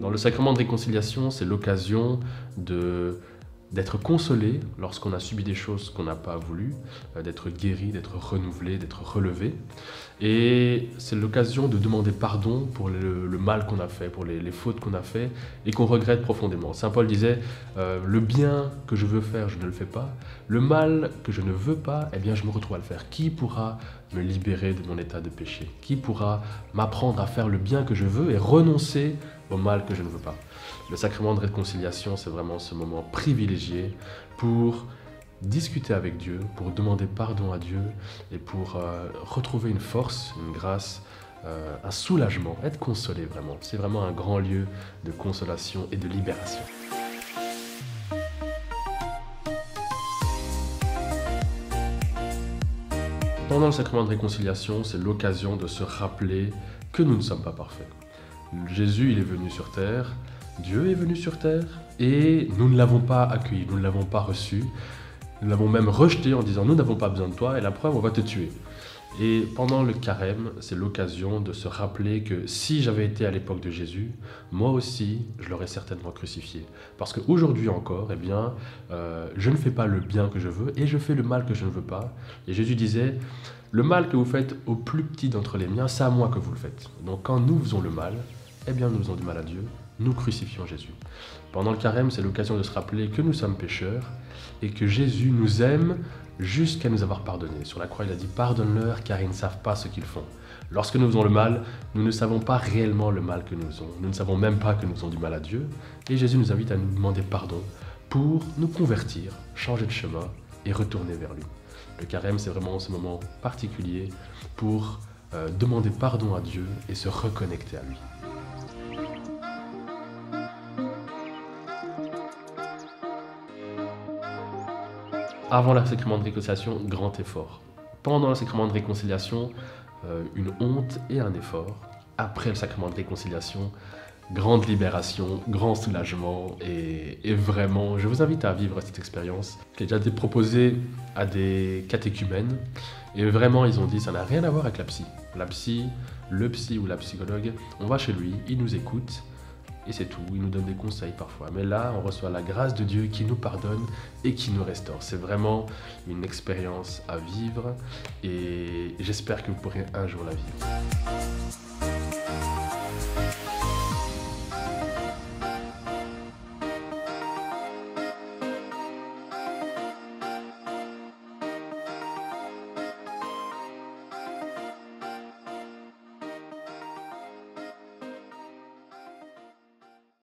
Dans le sacrement de réconciliation, c'est l'occasion d'être consolé lorsqu'on a subi des choses qu'on n'a pas voulu, d'être guéri, d'être renouvelé, d'être relevé. Et c'est l'occasion de demander pardon pour le mal qu'on a fait, pour les fautes qu'on a fait et qu'on regrette profondément. Saint Paul disait le bien que je veux faire, je ne le fais pas. Le mal que je ne veux pas, eh bien je me retrouve à le faire. Qui pourra me libérer de mon état de péché? Qui pourra m'apprendre à faire le bien que je veux et renoncer au mal que je ne veux pas? Le sacrement de réconciliation, c'est vraiment ce moment privilégié pour discuter avec Dieu, pour demander pardon à Dieu et pour retrouver une force, une grâce, un soulagement, être consolé vraiment. C'est vraiment un grand lieu de consolation et de libération. Pendant le sacrement de réconciliation, c'est l'occasion de se rappeler que nous ne sommes pas parfaits. Jésus, il est venu sur terre, Dieu est venu sur terre et nous ne l'avons pas accueilli, nous ne l'avons pas reçu. Nous l'avons même rejeté en disant « nous n'avons pas besoin de toi et la preuve, on va te tuer ». Et pendant le carême, c'est l'occasion de se rappeler que si j'avais été à l'époque de Jésus, moi aussi, je l'aurais certainement crucifié. Parce qu'aujourd'hui encore, eh bien, je ne fais pas le bien que je veux et je fais le mal que je ne veux pas. Et Jésus disait « le mal que vous faites au plus petit d'entre les miens, c'est à moi que vous le faites ». Donc quand nous faisons le mal, eh bien nous faisons du mal à Dieu, nous crucifions Jésus. Pendant le carême, c'est l'occasion de se rappeler que nous sommes pécheurs et que Jésus nous aime jusqu'à nous avoir pardonné. Sur la croix, il a dit « Pardonne-leur car ils ne savent pas ce qu'ils font ». Lorsque nous faisons le mal, nous ne savons pas réellement le mal que nous faisons. Nous ne savons même pas que nous faisons du mal à Dieu. Et Jésus nous invite à nous demander pardon pour nous convertir, changer de chemin et retourner vers lui. Le carême, c'est vraiment ce moment particulier pour demander pardon à Dieu et se reconnecter à lui. Avant le sacrement de réconciliation, grand effort. Pendant le sacrement de réconciliation, une honte et un effort. Après le sacrement de réconciliation, grande libération, grand soulagement et vraiment, je vous invite à vivre cette expérience qui a déjà été proposée à des catéchumènes et vraiment ils ont dit ça n'a rien à voir avec la psy. La psy, le psy ou la psychologue, on va chez lui, il nous écoute et c'est tout, il nous donne des conseils parfois. Mais là, on reçoit la grâce de Dieu qui nous pardonne et qui nous restaure. C'est vraiment une expérience à vivre et j'espère que vous pourrez un jour la vivre.